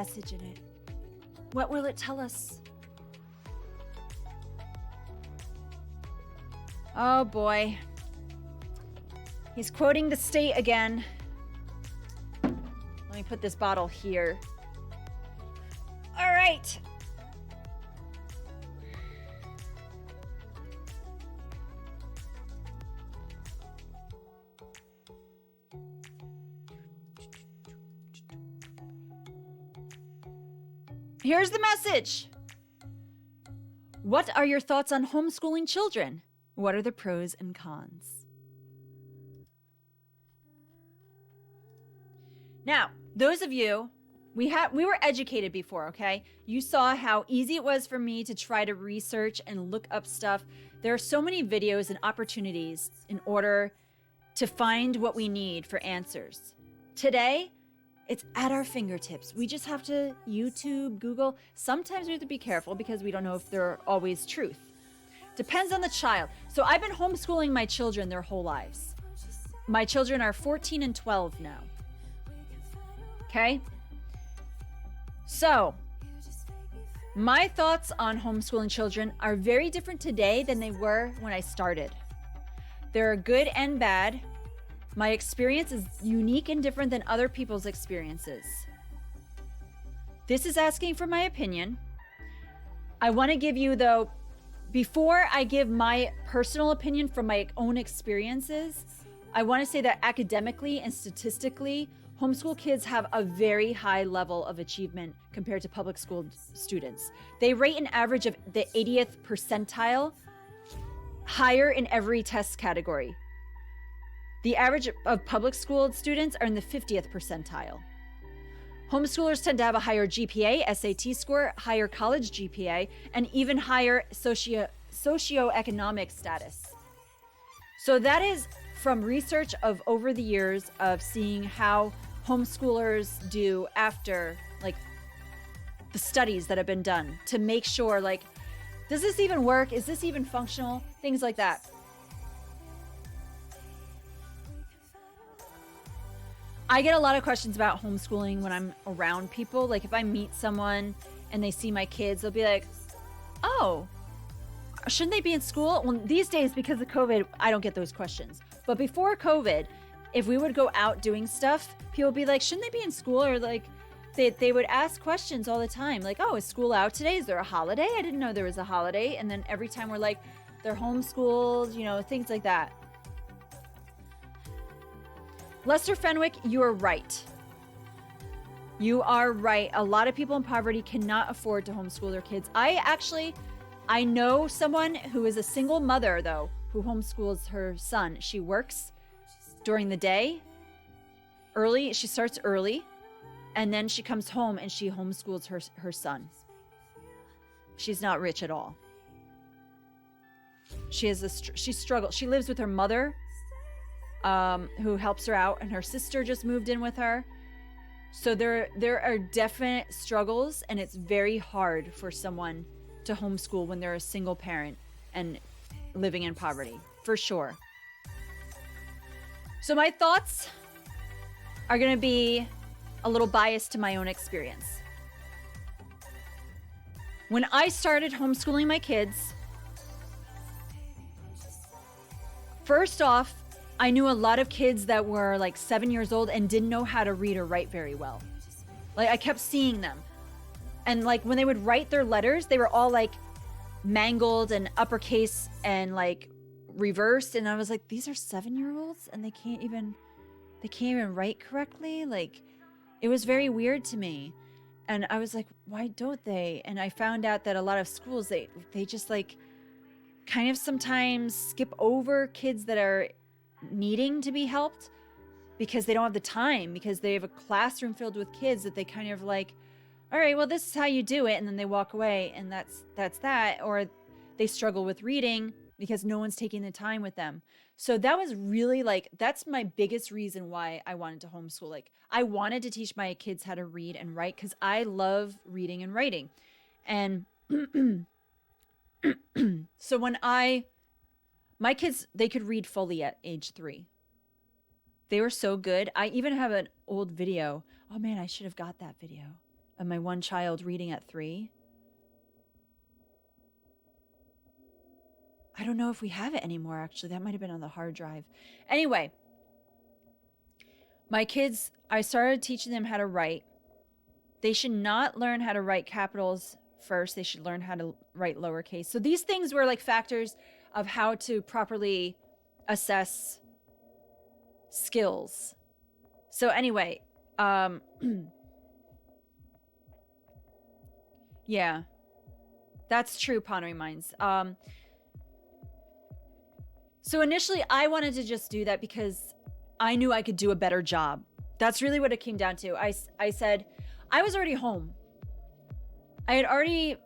message in it. What will it tell us? Oh boy. He's quoting the state again. Let me put this bottle here. All right. Here's the message. What are your thoughts on homeschooling children? What are the pros and cons? Now, those of you, we were educated before, okay? You saw how easy it was for me to try to research and look up stuff. There are so many videos and opportunities in order to find what we need for answers. Today, it's at our fingertips. We just have to YouTube, Google. Sometimes we have to be careful because we don't know if they're always truth. Depends on the child. So I've been homeschooling my children their whole lives. My children are 14 and 12 now. Okay? So, my thoughts on homeschooling children are very different today than they were when I started. There are good and bad. My experience is unique and different than other people's experiences. This is asking for my opinion. I want to give you, though, before I give my personal opinion from my own experiences, I want to say that academically and statistically, homeschool kids have a very high level of achievement compared to public school students. They rate an average of the 80th percentile, higher in every test category. The average of public school students are in the 50th percentile. Homeschoolers tend to have a higher GPA, SAT score, higher college GPA, and even higher socioeconomic status. So that is from research of over the years of seeing how homeschoolers do after, like, the studies that have been done to make sure, like, does this even work? Is this even functional? Things like that. I get a lot of questions about homeschooling when I'm around people. Like if I meet someone and they see my kids, they'll be like, oh, shouldn't they be in school? Well, these days, because of COVID, I don't get those questions. But before COVID, if we would go out doing stuff, people would be like, shouldn't they be in school? Or like they would ask questions all the time. Like, oh, is school out today? Is there a holiday? I didn't know there was a holiday. And then every time we're like, they're homeschooled, you know, things like that. Lester Fenwick, you are right. You are right. A lot of people in poverty cannot afford to homeschool their kids. I know someone who is a single mother, though, who homeschools her son. She works during the day, early. She starts early, and then she comes home and she homeschools her son. She's not rich at all. She struggles. She lives with her mother, who helps her out, and her sister just moved in with her. So there are definite struggles, and it's very hard for someone to homeschool when they're a single parent and living in poverty, for sure. So my thoughts are going to be a little biased to my own experience. When I started homeschooling my kids, first off, I knew a lot of kids that were like 7 years old and didn't know how to read or write very well. Like I kept seeing them. And like when they would write their letters, they were all like mangled and uppercase and like reversed. And I was like, these are 7-year-olds and they can't even write correctly. Like it was very weird to me. And I was like, why don't they? And I found out that a lot of schools, they just like kind of sometimes skip over kids that are needing to be helped because they don't have the time, because they have a classroom filled with kids that they kind of like, all right, well, this is how you do it. And then they walk away and that's that. Or they struggle with reading because no one's taking the time with them. So that was really like, that's my biggest reason why I wanted to homeschool. Like I wanted to teach my kids how to read and write because I love reading and writing. And so when my kids, they could read fully at age 3. They were so good. I even have an old video. Oh man, I should have got that video. of my one child reading at 3. I don't know if we have it anymore, actually. That might have been on the hard drive. Anyway, my kids, I started teaching them how to write. They should not learn how to write capitals first. They should learn how to write lowercase. So these things were like factors of how to properly assess skills. So anyway, yeah, that's true, Pondering Minds. So initially I wanted to just do that because I knew I could do a better job. That's really what it came down to. I said, I was already home. I had already,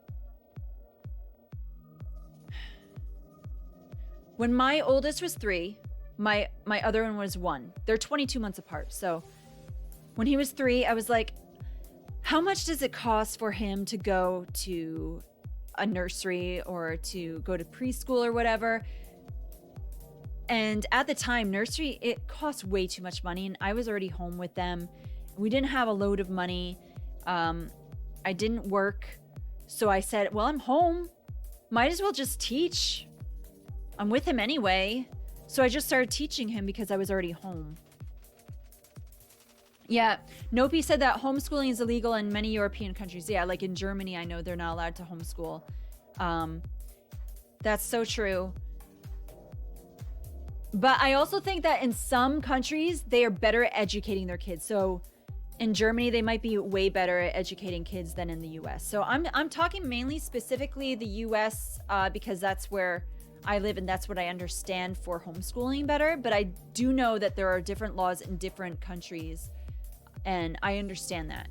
when my oldest was 3, my other one was 1. They're 22 months apart. So when he was 3, I was like, how much does it cost for him to go to a nursery or to go to preschool or whatever? And at the time, nursery, it cost way too much money. And I was already home with them. We didn't have a load of money. I didn't work. So I said, well, I'm home. Might as well just teach. I'm with him anyway. So I just started teaching him because I was already home. Yeah, Nopi said that homeschooling is illegal in many European countries. Yeah, like in Germany, I know they're not allowed to homeschool. That's so true. But I also think that in some countries, they are better at educating their kids. So in Germany, they might be way better at educating kids than in the US. So I'm talking mainly specifically the US because that's where I live and that's what I understand for homeschooling better. But I do know that there are different laws in different countries and I understand that.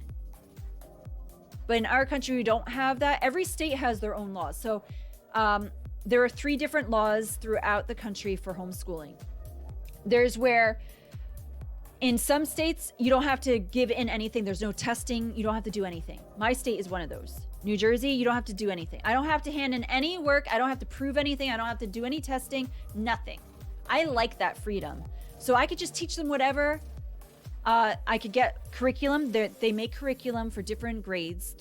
But in our country, we don't have that. Every state has their own laws. So there are 3 different laws throughout the country for homeschooling. There's where in some states, you don't have to give in anything. There's no testing. You don't have to do anything. My state is one of those. New Jersey, you don't have to do anything. I don't have to hand in any work. I don't have to prove anything. I don't have to do any testing, nothing. I like that freedom. So I could just teach them whatever. I could get curriculum. They make curriculum for different grades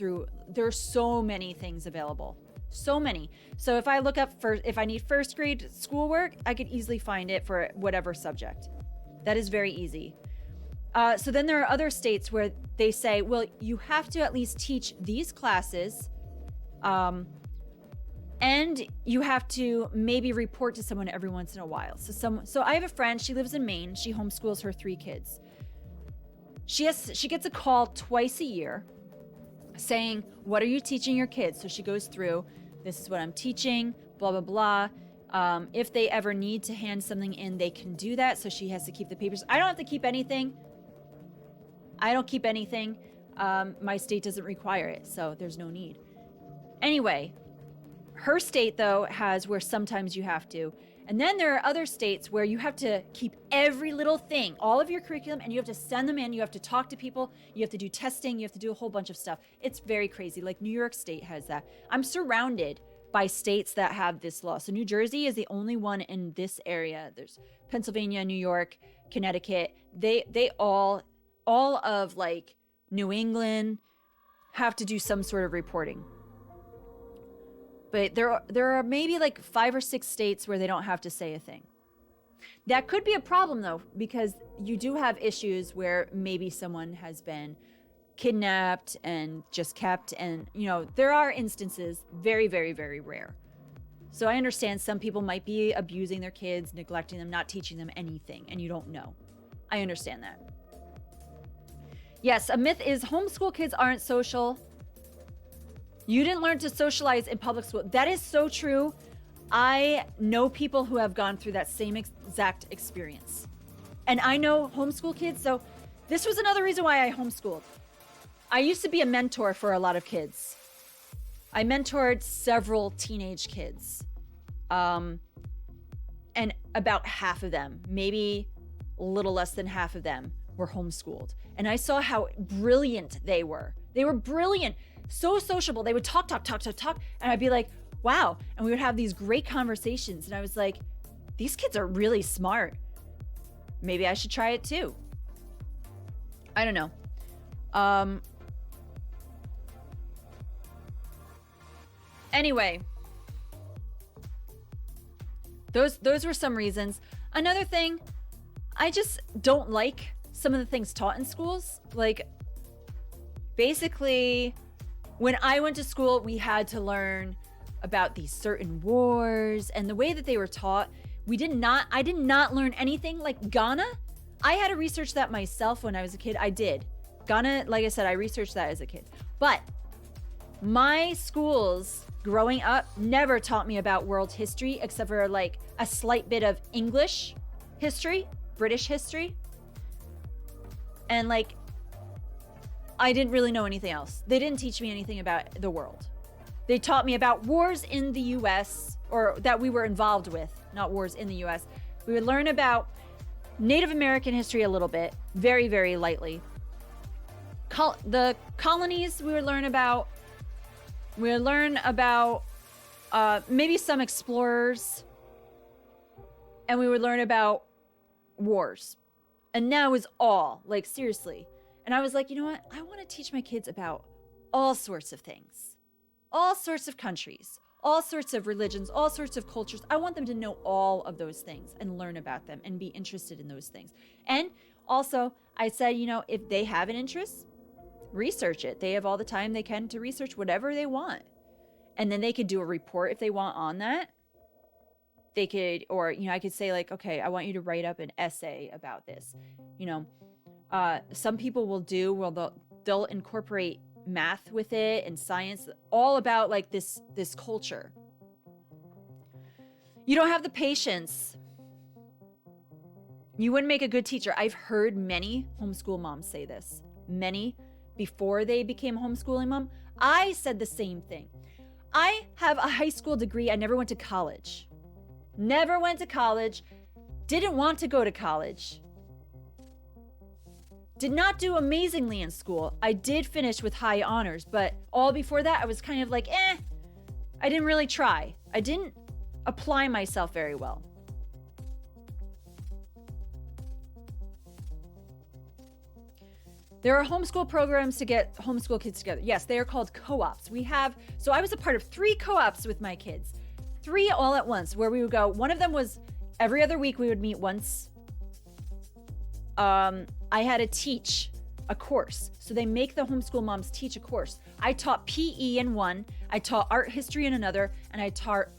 there's so many things available. So many. So if I look up if I need first grade schoolwork, I could easily find it for whatever subject. That is very easy. So then there are other states where they say, well, you have to at least teach these classes. And you have to maybe report to someone every once in a while. So I have a friend, she lives in Maine. She homeschools her 3 kids. She gets a call twice a year saying, what are you teaching your kids? So she goes through, this is what I'm teaching, blah, blah, blah. If they ever need to hand something in, they can do that. So she has to keep the papers. I don't have to keep anything. I don't keep anything. My state doesn't require it, so there's no need. Anyway, her state, though, has where sometimes you have to. And then there are other states where you have to keep every little thing, all of your curriculum, and you have to send them in. You have to talk to people. You have to do testing. You have to do a whole bunch of stuff. It's very crazy. Like New York State has that. I'm surrounded by states that have this law. So New Jersey is the only one in this area. There's Pennsylvania, New York, Connecticut. They all of like New England have to do some sort of reporting. But there are maybe like 5 or 6 states where they don't have to say a thing. That could be a problem though, because you do have issues where maybe someone has been kidnapped and just kept, and there are instances, very, very, very rare. So I understand some people might be abusing their kids, neglecting them, not teaching them anything, and you don't know. I understand that. Yes, a myth is homeschool kids aren't social. You didn't learn to socialize in public school. That is so true. I know people who have gone through that same exact experience. And I know homeschool kids. So this was another reason why I homeschooled. I used to be a mentor for a lot of kids. I mentored several teenage kids. And about half of them, maybe a little less than half of them, were homeschooled. And I saw how brilliant they were. They were brilliant. So sociable. They would talk. And I'd be like, wow. And we would have these great conversations. And I was like, these kids are really smart. Maybe I should try it too. I don't know. Anyway, those were some reasons. Another thing, I just don't like some of the things taught in schools. Like, basically, when I went to school, we had to learn about these certain wars, and the way that they were taught, I did not learn anything. Like Ghana, I had to research that myself when I was a kid. I did. Ghana, like I said, I researched that as a kid. But my schools growing up never taught me about world history, except for like a slight bit of English history, British history. And like, I didn't really know anything else. They didn't teach me anything about the world. They taught me about wars in the US, or that we were involved with, not wars in the US. We would learn about Native American history a little bit, very, very lightly. The colonies we would learn about. We would learn about maybe some explorers. And we would learn about wars. And that was all, like, seriously. And I was like, you know what? I want to teach my kids about all sorts of things. All sorts of countries, all sorts of religions, all sorts of cultures. I want them to know all of those things and learn about them and be interested in those things. And also, I said, you know, if they have an interest, research it. They have all the time they can to research whatever they want. And then they could do a report if they want on that. They could, or, you know, I could say like, okay, I want you to write up an essay about this. You know, some people they'll incorporate math with it and science, all about like this culture. You don't have the patience. You wouldn't make a good teacher. I've heard many homeschool moms say this. Many before they became homeschooling mom. I said the same thing. I have a high school degree. I never went to college. Never went to college. Didn't want to go to college. Did not do amazingly in school. I did finish with high honors, but all before that, I was kind of like, I didn't really try. I didn't apply myself very well. There are homeschool programs to get homeschool kids together. Yes, they are called co-ops. So I was a part of 3 co-ops with my kids. 3 all at once, where we would go. One of them was every other week we would meet once. I had to teach a course. So they make the homeschool moms teach a course. I taught PE in one, I taught art history in another, and I taught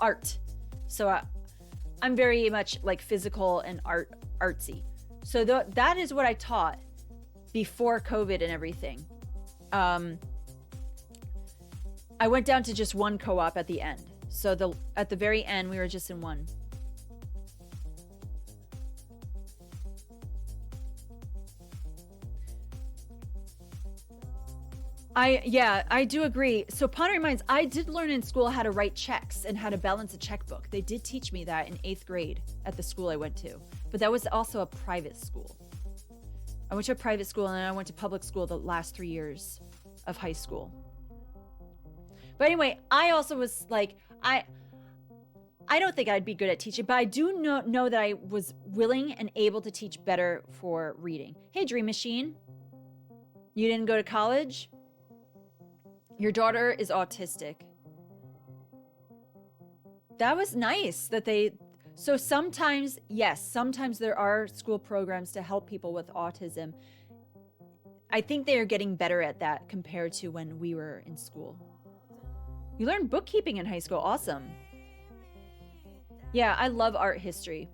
art. So I'm very much like physical and artsy. So that is what I taught before COVID and everything. I went down to just one co-op at the end. So at the very end, we were just in one. I do agree. So Pondering Minds, I did learn in school how to write checks and how to balance a checkbook. They did teach me that in 8th grade at the school I went to. But that was also a private school. I went to a private school and then I went to public school the last 3 years of high school. But anyway, I also was like, I don't think I'd be good at teaching, but I do know that I was willing and able to teach better for reading. Hey, Dream Machine, you didn't go to college? Your daughter is autistic. That was nice that so sometimes, yes, sometimes there are school programs to help people with autism. I think they are getting better at that compared to when we were in school. You learned bookkeeping in high school. Awesome. Yeah, I love art history.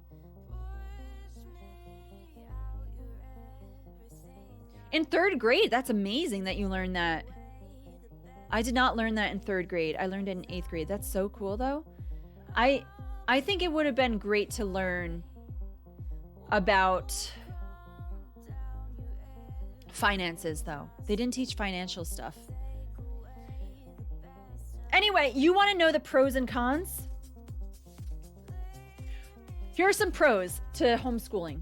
In 3rd grade, that's amazing that you learned that. I did not learn that in 3rd grade. I learned it in 8th grade. That's so cool, though. I think it would have been great to learn about finances, though. They didn't teach financial stuff. Anyway, you want to know the pros and cons? Here are some pros to homeschooling.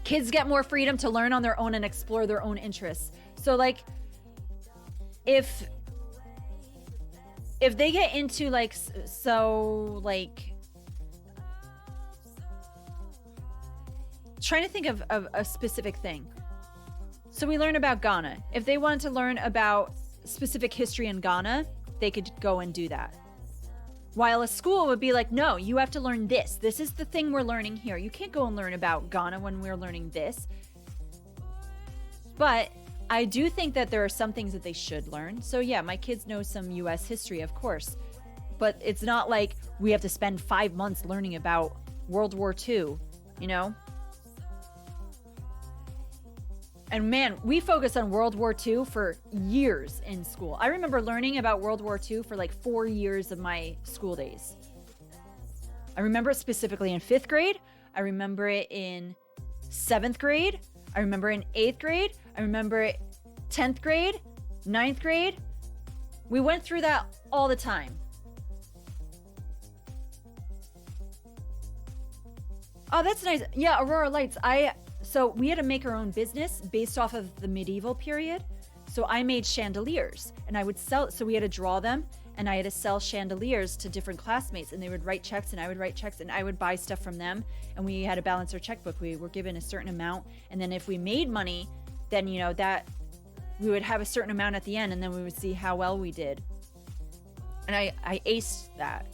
Kids get more freedom to learn on their own and explore their own interests. So like, if they get into like, trying to think of a specific thing. So we learn about Ghana. If they wanted to learn about specific history in Ghana, they could go and do that. While a school would be like, no, you have to learn this. This is the thing we're learning here. You can't go and learn about Ghana when we're learning this. But I do think that there are some things that they should learn. So yeah, my kids know some US history, of course. But it's not like we have to spend 5 months learning about World War II, you know? And man, we focused on World War II for years in school. I remember learning about World War II for like 4 years of my school days. I remember it specifically in 5th grade. I remember it in 7th grade. I remember in 8th grade. I remember it 10th grade, 9th grade. We went through that all the time. Oh, that's nice. Yeah, Aurora Lights. So we had to make our own business based off of the medieval period. So I made chandeliers and I would sell. So we had to draw them and I had to sell chandeliers to different classmates, and they would write checks and I would write checks and I would buy stuff from them, and we had to balance our checkbook. We were given a certain amount, and then if we made money, then, you know, that we would have a certain amount at the end, and then we would see how well we did. And I aced that.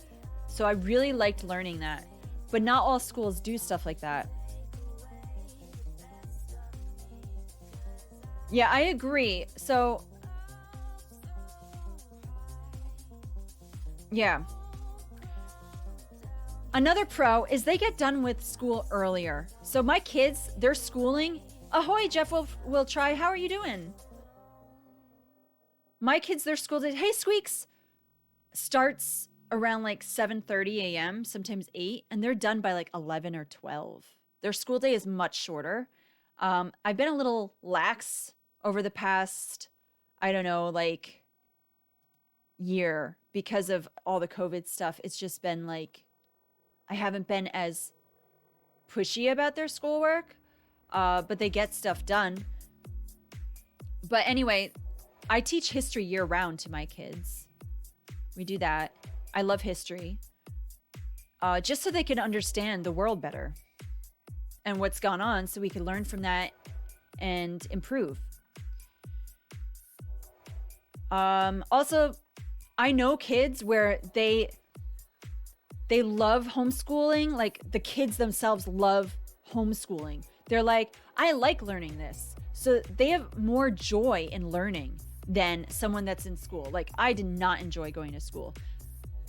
So I really liked learning that. But not all schools do stuff like that. Yeah, I agree. So, yeah. Another pro is they get done with school earlier. So my kids, their schooling, ahoy, Jeff will try. How are you doing? My kids, their school day, hey, Squeaks, starts around like 7:30 a.m., sometimes 8, and they're done by like 11 or 12. Their school day is much shorter. I've been a little lax over the past, I don't know, like year because of all the COVID stuff. It's just been like, I haven't been as pushy about their schoolwork, but they get stuff done. But anyway, I teach history year round to my kids. We do that. I love history. Just so they can understand the world better and what's gone on, so we can learn from that and improve. Also, I know kids where they love homeschooling. Like the kids themselves love homeschooling. They're like, I like learning this. So they have more joy in learning than someone that's in school. Like I did not enjoy going to school.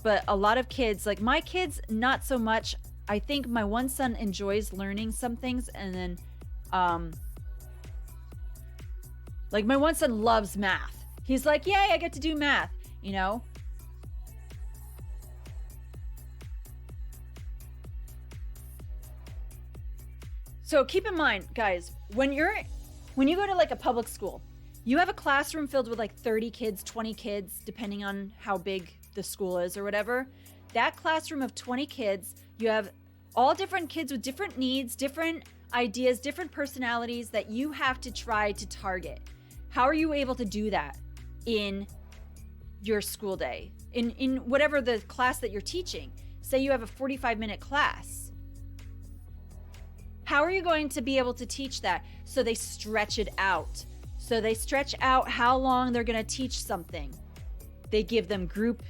But a lot of kids, like my kids, not so much. I think my one son enjoys learning some things, and then like my one son loves math. He's like, yay, I get to do math, you know? So keep in mind, guys, when you go to like a public school, you have a classroom filled with like 30 kids, 20 kids, depending on how big the school is or whatever. That classroom of 20 kids, you have all different kids with different needs, different ideas, different personalities that you have to try to target. How are you able to do that in your school day? In whatever the class that you're teaching? Say you have a 45-minute class. How are you going to be able to teach that? So they stretch it out. So they stretch out how long they're going to teach something. They give them group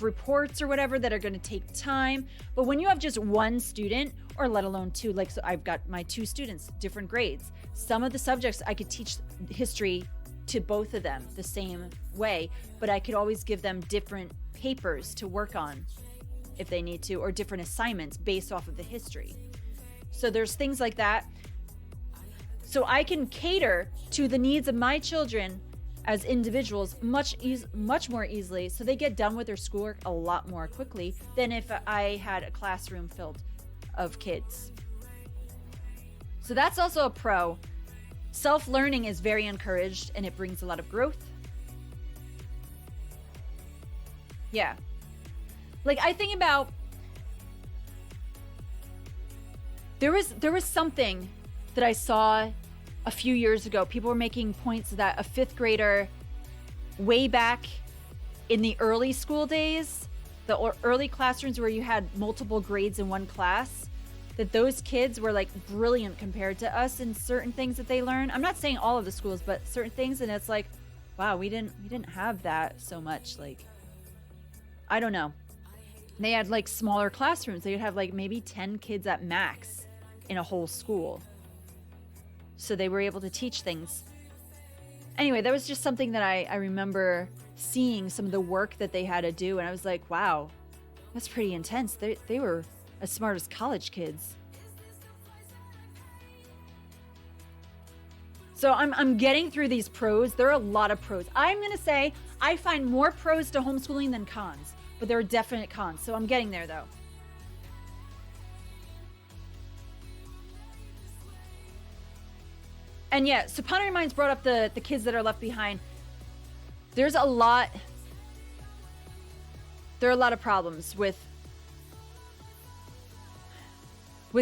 reports or whatever that are going to take time. But when you have just one student, or let alone two, like so I've got my 2 students, different grades. Some of the subjects I could teach history to both of them the same way, but I could always give them different papers to work on if they need to, or different assignments based off of the history. So there's things like that. So I can cater to the needs of my children as individuals much more easily, so they get done with their schoolwork a lot more quickly than if I had a classroom filled of kids. So that's also a pro. Self-learning is very encouraged, and it brings a lot of growth. Yeah. Like I think about, there was something that I saw a few years ago. People were making points that a 5th grader way back in the early school days, the early classrooms where you had multiple grades in one class, that those kids were like brilliant compared to us in certain things that they learn. I'm not saying all of the schools, but certain things. And it's like, wow, we didn't have that so much. Like, I don't know. They had like smaller classrooms. They'd have like maybe 10 kids at max in a whole school. So they were able to teach things. Anyway, that was just something that I remember seeing some of the work that they had to do. And I was like, wow, that's pretty intense. They were as smart as college kids. So I'm getting through these pros. There are a lot of pros. I'm going to say I find more pros to homeschooling than cons, but there are definite cons. So I'm getting there though. And yeah, so Ponder Your Minds brought up the kids that are left behind. There are a lot of problems with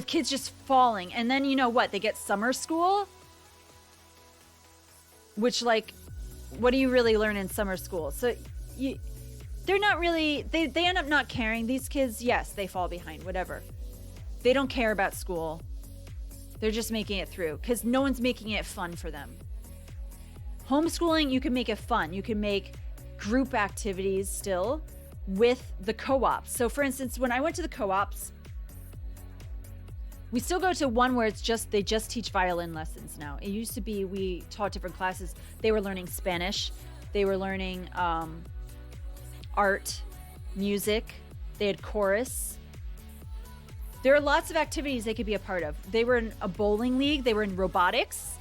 kids just falling. And then you know what? They get summer school, which like, what do you really learn in summer school? So they're not really, they end up not caring. These kids, yes, they fall behind, whatever. They don't care about school. They're just making it through because no one's making it fun for them. Homeschooling, you can make it fun. You can make group activities still with the co-ops. So for instance, when I went to the co-ops, we still go to one where they just teach violin lessons now. It used to be we taught different classes. They were learning Spanish. They were learning art, music. They had chorus. There are lots of activities they could be a part of. They were in a bowling league. They were in robotics.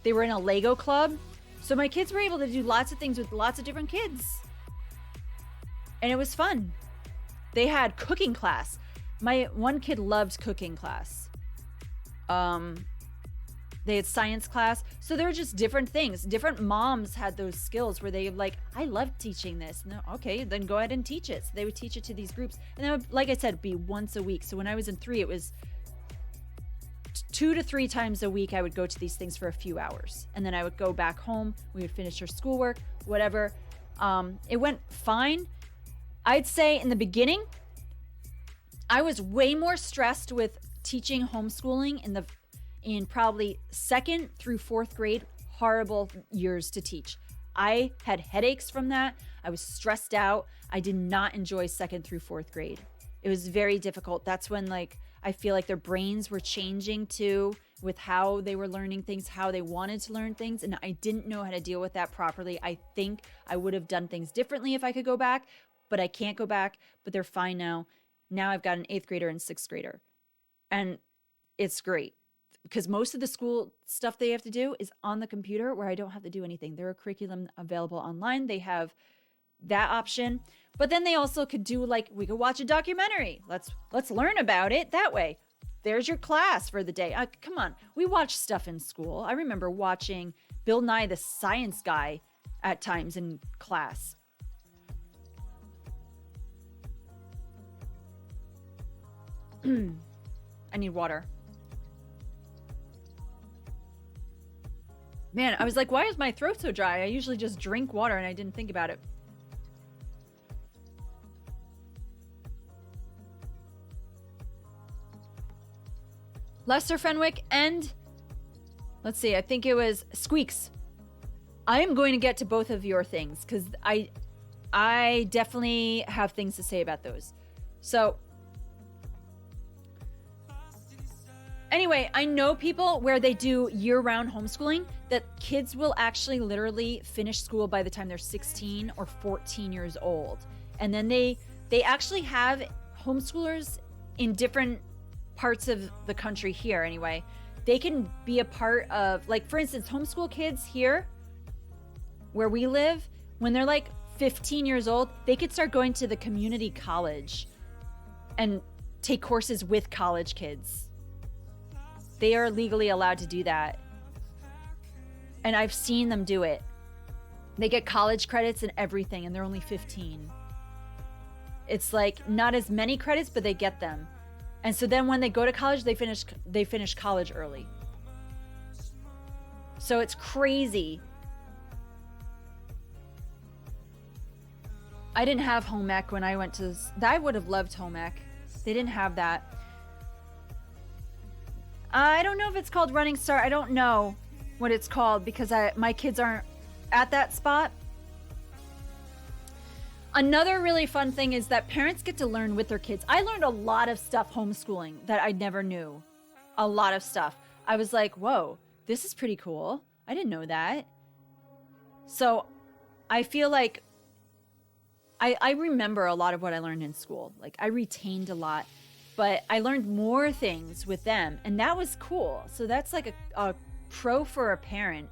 They were in a Lego club. So my kids were able to do lots of things with lots of different kids. And it was fun. They had cooking class. My one kid loved cooking class. They had science class. So there were just different things. Different moms had those skills where they like, I love teaching this. No, okay, then go ahead and teach it. So they would teach it to these groups. And that would, like I said, be once a week. So when I was in 3, it was 2 to 3 times a week. I would go to these things for a few hours. And then I would go back home. We would finish our schoolwork, whatever. It went fine. I'd say in the beginning, I was way more stressed with teaching homeschooling in probably 2nd through 4th grade, horrible years to teach. I had headaches from that. I was stressed out. I did not enjoy 2nd through 4th grade. It was very difficult. That's when like I feel like their brains were changing too with how they were learning things, how they wanted to learn things, and I didn't know how to deal with that properly. I think I would have done things differently if I could go back, but I can't go back, but they're fine now. Now I've got an 8th grader and 6th grader. And it's great because most of the school stuff they have to do is on the computer where I don't have to do anything. There are curriculum available online. They have that option. But then they also could do like, we could watch a documentary. Let's learn about it that way. There's your class for the day. Come on. We watch stuff in school. I remember watching Bill Nye the Science Guy at times in class. I need water. Man, I was like, why is my throat so dry? I usually just drink water and I didn't think about it. Lester Fenwick and let's see, I think it was Squeaks. I am going to get to both of your things because I definitely have things to say about those. So anyway, I know people where they do year-round homeschooling that kids will actually literally finish school by the time they're 16 or 14 years old. And then they actually have homeschoolers in different parts of the country here anyway. They can be a part of, like, for instance, homeschool kids here where we live, when they're like 15 years old, they could start going to the community college and take courses with college kids. They are legally allowed to do that. And I've seen them do it. They get college credits and everything, and they're only 15. It's like not as many credits, but they get them. And so then when they go to college, they finish college early. So it's crazy. I didn't have home ec when I went to this. I would have loved home ec. They didn't have that. I don't know if it's called Running Start. I don't know what it's called because my kids aren't at that spot. Another really fun thing is that parents get to learn with their kids. I learned a lot of stuff homeschooling that I never knew. A lot of stuff. I was like, whoa, this is pretty cool. I didn't know that. So I feel like I remember a lot of what I learned in school. Like I retained a lot, but I learned more things with them, and that was cool. So that's like a pro for a parent.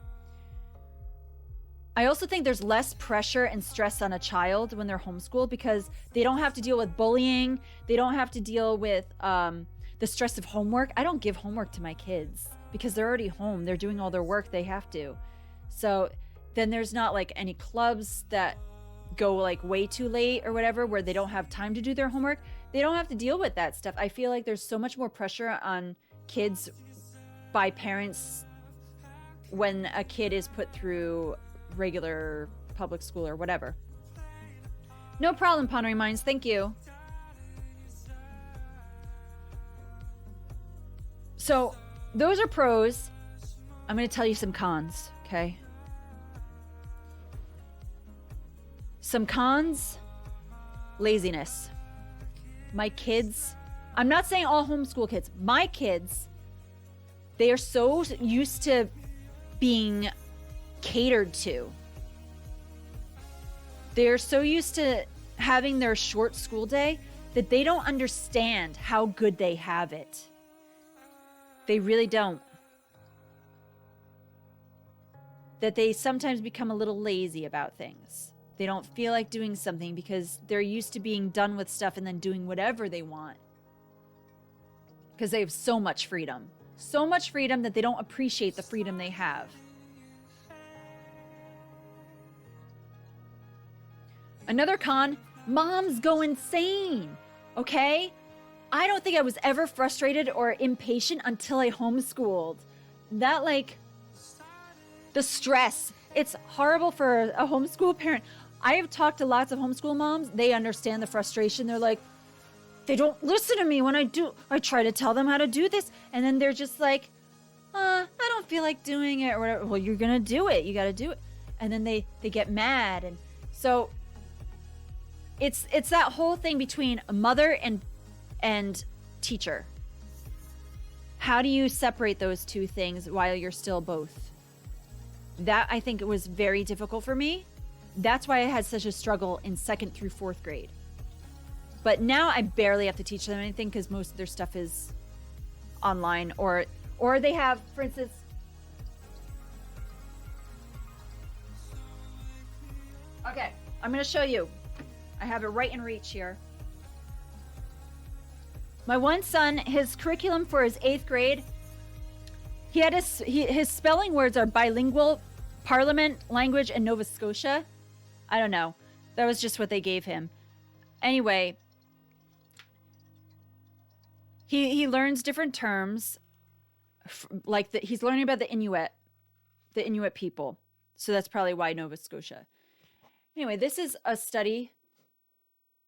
I also think there's less pressure and stress on a child when they're homeschooled because they don't have to deal with bullying. They don't have to deal with the stress of homework. I don't give homework to my kids because they're already home. They're doing all their work. They have to. So then there's not like any clubs that go like way too late or whatever where they don't have time to do their homework. They don't have to deal with that stuff. I feel like there's so much more pressure on kids by parents when a kid is put through regular public school or whatever. No problem, Pondering Minds. Thank you. So those are pros. I'm going to tell you some cons, okay? Some cons, laziness. My kids, I'm not saying all homeschool kids, my kids, they are so used to being catered to. They're so used to having their short school day that they don't understand how good they have it. They really don't. That they sometimes become a little lazy about things. They don't feel like doing something because they're used to being done with stuff and then doing whatever they want. Because they have so much freedom. So much freedom that they don't appreciate the freedom they have. Another con, moms go insane, okay? I don't think I was ever frustrated or impatient until I homeschooled. That like, the stress, it's horrible for a homeschool parent. I have talked to lots of homeschool moms. They understand the frustration. They're like, they don't listen to me when I try to tell them how to do this. And then they're just like, I don't feel like doing it or whatever. Well, you're going to do it. You got to do it. And then they get mad. And so it's that whole thing between a mother and teacher. How do you separate those two things while you're still both? That I think it was very difficult for me. That's why I had such a struggle in 2nd through 4th grade. But now I barely have to teach them anything because most of their stuff is online or they have, for instance, okay, I'm going to show you. I have it right in reach here. My one son, his curriculum for his 8th grade, he had his spelling words are bilingual, Parliament, language, and Nova Scotia. I don't know. That was just what they gave him. Anyway, he learns different terms, like he's learning about the Inuit people. So that's probably why Nova Scotia. Anyway, this is a study.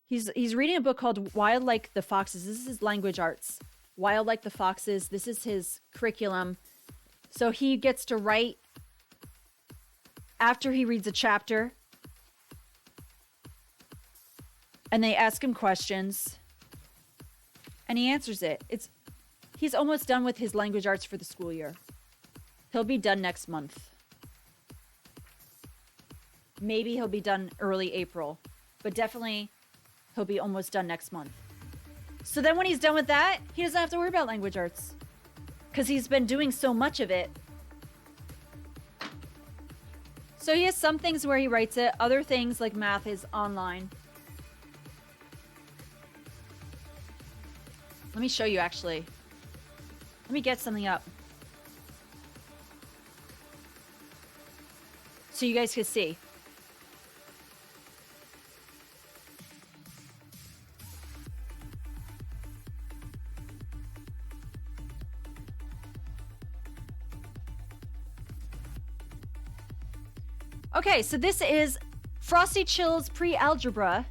He's reading a book called Wild Like the Foxes. This is his language arts. Wild Like the Foxes. This is his curriculum. So he gets to write after he reads a chapter. And they ask him questions. And he answers it. He's almost done with his language arts for the school year. He'll be done next month. Maybe he'll be done early April. But definitely he'll be almost done next month. So then when he's done with that, he doesn't have to worry about language arts. Because he's been doing so much of it. So he has some things where he writes it. Other things like math is online. Let me show you actually. Let me get something up. So you guys can see. Okay, so this is Frosty Chill's pre-algebra.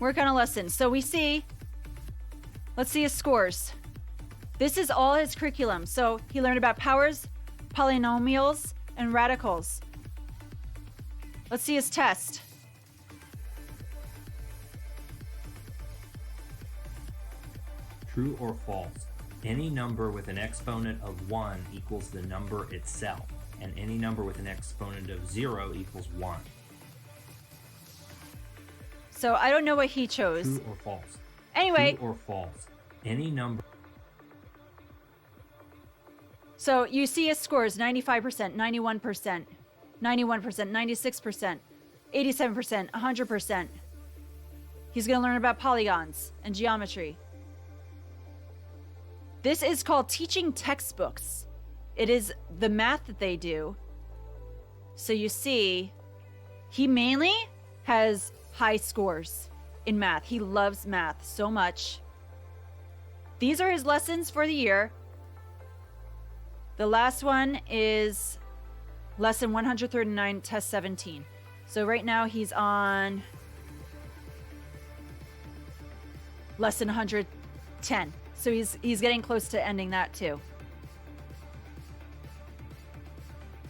Work on a lesson. So let's see his scores. This is all his curriculum. So he learned about powers, polynomials, and radicals. Let's see his test. True or false? Any number with an exponent of 1 equals the number itself, and any number with an exponent of 0 equals 1. So I don't know what he chose. True or false? Anyway. True or false? Any number... So you see his scores, 95%, 91%, 91%, 96%, 87%, 100%. He's going to learn about polygons and geometry. This is called teaching textbooks. It is the math that they do. So you see, he mainly has high scores in math. He loves math so much. These are his lessons for the year. The last one is lesson 139, test 17. So right now he's on lesson 110. So he's getting close to ending that too.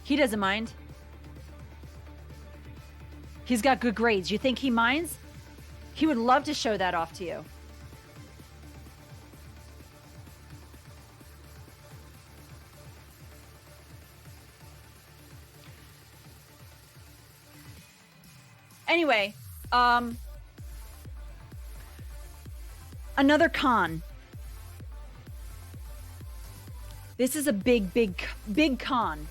He doesn't mind. He's got good grades. You think he minds? He would love to show that off to you. Anyway, another con. This is a big con.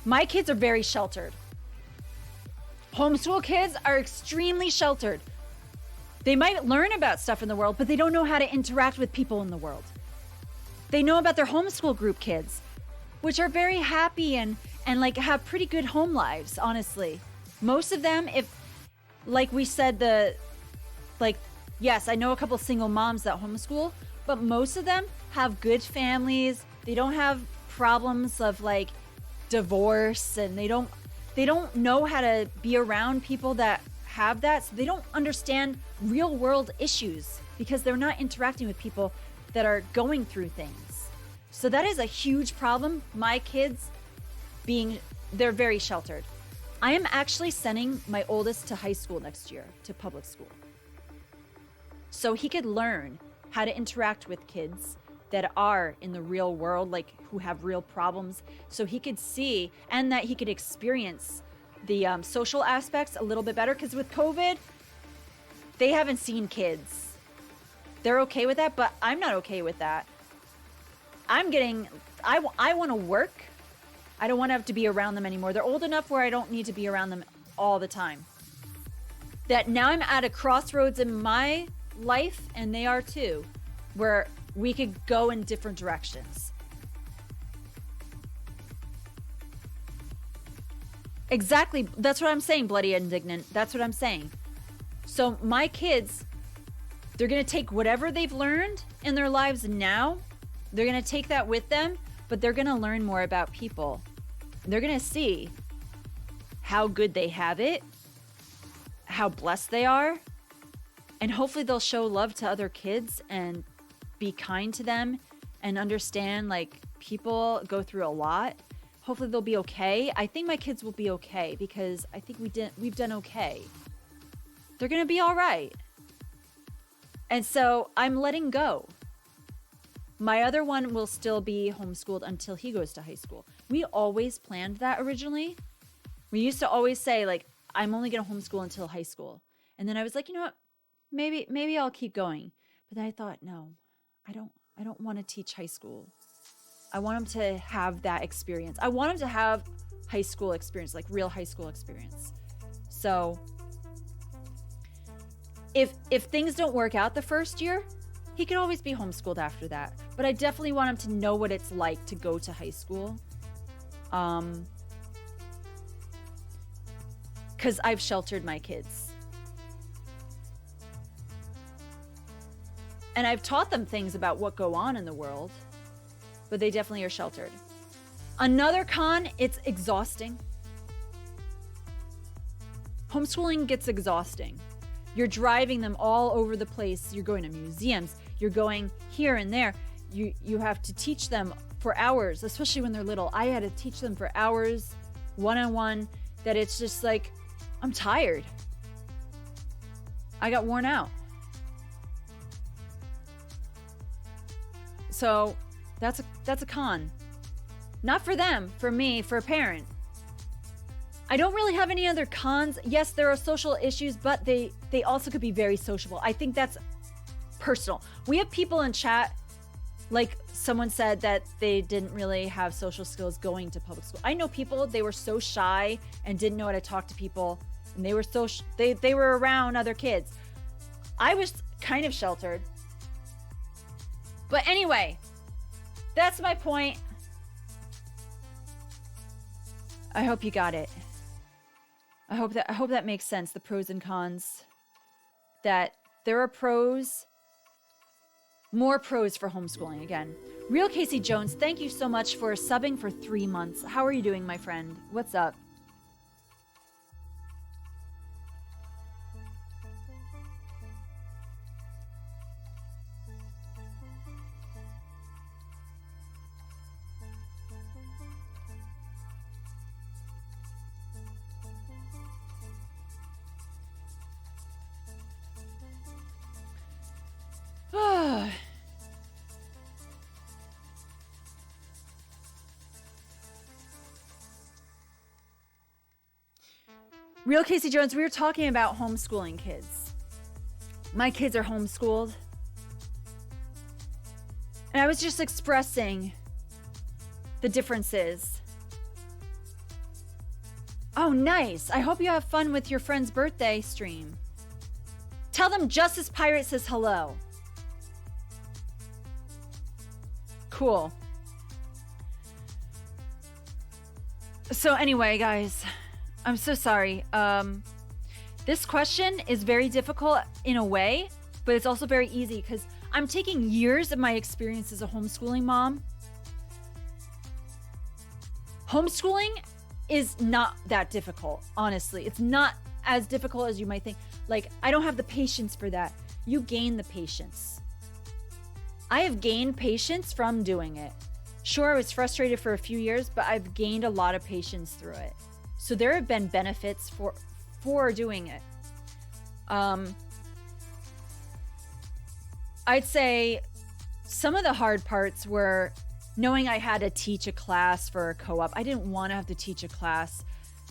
My kids are very sheltered. Homeschool kids are extremely sheltered. They might learn about stuff in the world, but they don't know how to interact with people in the world. They know about their homeschool group kids, which are very happy and like have pretty good home lives, honestly. Most of them, if, like we said, yes, I know a couple single moms that homeschool, but most of them have good families. They don't have problems of like divorce, and they don't know how to be around people that have that. So they don't understand real world issues because they're not interacting with people that are going through things. So that is a huge problem. My kids they're very sheltered. I am actually sending my oldest to high school next year, to public school. So he could learn how to interact with kids that are in the real world, like who have real problems. So he could see, and that he could experience the social aspects a little bit better. Because with COVID, they haven't seen kids. They're okay with that, but I'm not okay with that. I want to work. I don't want to have to be around them anymore. They're old enough where I don't need to be around them all the time. That now I'm at a crossroads in my life, and they are too, where we could go in different directions. Exactly. That's what I'm saying, bloody indignant. That's what I'm saying. So my kids, they're going to take whatever they've learned in their lives now. They're going to take that with them, but they're going to learn more about people. They're going to see how good they have it, how blessed they are, and hopefully they'll show love to other kids and be kind to them and understand, like, people go through a lot. Hopefully they'll be okay. I think my kids will be okay because I think we've done okay. They're going to be all right. And so I'm letting go. My other one will still be homeschooled until he goes to high school. We always planned that originally. We used to always say, like, I'm only going to homeschool until high school. And then I was like, you know what? Maybe I'll keep going. But then I thought, no, I don't want to teach high school. I want him to have that experience. I want him to have high school experience, like real high school experience. So if things don't work out the first year, he can always be homeschooled after that. But I definitely want him to know what it's like to go to high school. Because I've sheltered my kids. And I've taught them things about what go on in the world. But they definitely are sheltered. Another con, it's exhausting. Homeschooling gets exhausting. You're driving them all over the place. You're going to museums. You're going here and there. You have to teach them for hours, especially when they're little. I had to teach them for hours, one-on-one, that it's just like, I'm tired. I got worn out. So that's a con. Not for them, for me, for a parent. I don't really have any other cons. Yes, there are social issues, but they also could be very sociable. I think that's personal. We have people in chat, like someone said that they didn't really have social skills going to public school. I know people, they were so shy and didn't know how to talk to people, and they were they were around other kids. I was kind of sheltered. But anyway, that's my point. I hope you got it. I hope that makes sense, the pros and cons. That there are pros, more pros for homeschooling again. Real Casey Jones, thank you so much for subbing for 3 months. How are you doing, my friend? What's up? Real Casey Jones, we were talking about homeschooling kids. My kids are homeschooled. And I was just expressing the differences. Oh, nice. I hope you have fun with your friend's birthday stream. Tell them Justice Pirate says hello. Cool. So anyway, guys, I'm so sorry. This question is very difficult in a way, but it's also very easy because I'm taking years of my experience as a homeschooling mom. Homeschooling is not that difficult, honestly. It's not as difficult as you might think. Like, I don't have the patience for that. You gain the patience. I have gained patience from doing it. Sure, I was frustrated for a few years, but I've gained a lot of patience through it. So there have been benefits for doing it. I'd say some of the hard parts were knowing I had to teach a class for a co-op. I didn't want to have to teach a class.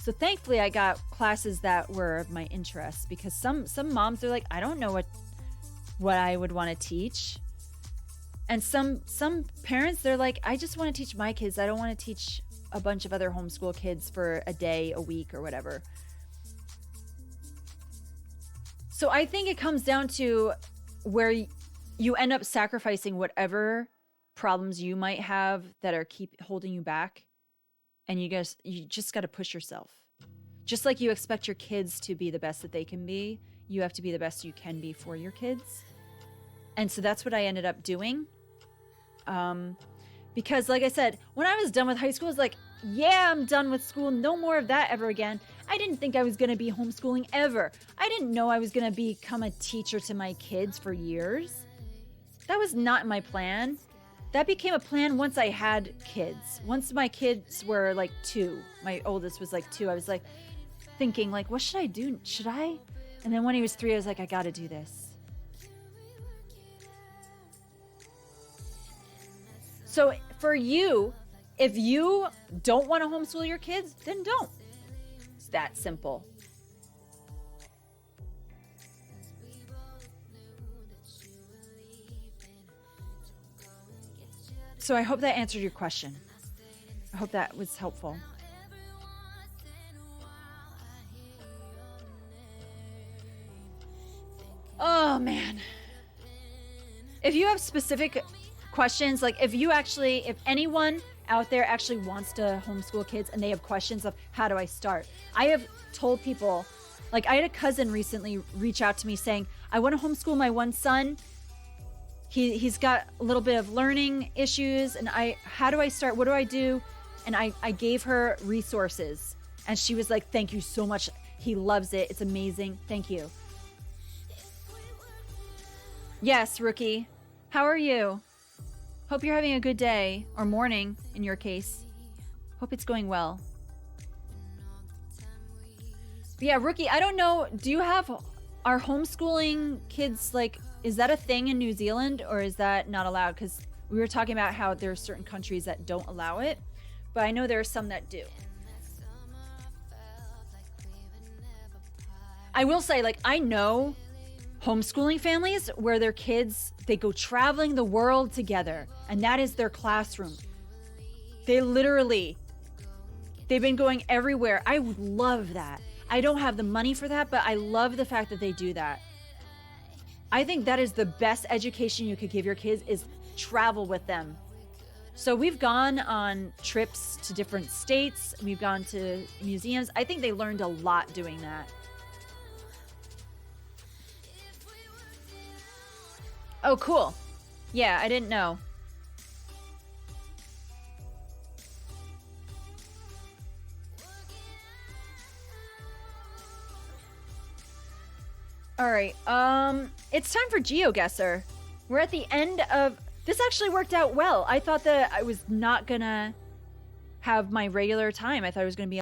So thankfully I got classes that were of my interest, because some moms are like, I don't know what I would want to teach. And some parents, they're like, I just want to teach my kids. I don't want to teach a bunch of other homeschool kids for a day, a week, or whatever. So I think it comes down to where you end up sacrificing whatever problems you might have that are keep holding you back. And you just got to push yourself. Just like you expect your kids to be the best that they can be, you have to be the best you can be for your kids. And so that's what I ended up doing. Because like I said, when I was done with high school, I was like, yeah, I'm done with school. No more of that ever again. I didn't think I was going to be homeschooling ever. I didn't know I was going to become a teacher to my kids for years. That was not my plan. That became a plan once I had kids. Once my kids were like 2, my oldest was like 2, I was like thinking like, what should I do? Should I? And then when he was 3, I was like, I got to do this. So for you, if you don't want to homeschool your kids, then don't. It's that simple. So I hope that answered your question. I hope that was helpful. Oh, man. If you have specific questions, like if anyone out there actually wants to homeschool kids and they have questions of how do I start, I have told people, like I had a cousin recently reach out to me saying, I want to homeschool my one son. He's got a little bit of learning issues, and how do I start? What do I do? And I gave her resources, and she was like, thank you so much. He loves it. It's amazing. Thank you. Yes, Rookie. How are you? Hope you're having a good day, or morning in your case. Hope it's going well. But yeah, Rookie, I don't know, do you have, are homeschooling kids, like, is that a thing in New Zealand, or is that not allowed? Because we were talking about how there are certain countries that don't allow it, but I know there are some that do. I will say, like, I know homeschooling families where their kids, they go traveling the world together, and that is their classroom. They've been going everywhere. I would love that. I don't have the money for that, but I love the fact that they do that. I think that is the best education you could give your kids, is travel with them. So we've gone on trips to different states. We've gone to museums. I think they learned a lot doing that. Oh, cool. Yeah, I didn't know. All right, it's time for GeoGuessr. We're at the end of, this actually worked out well. I thought that I was not gonna have my regular time. I thought it was gonna be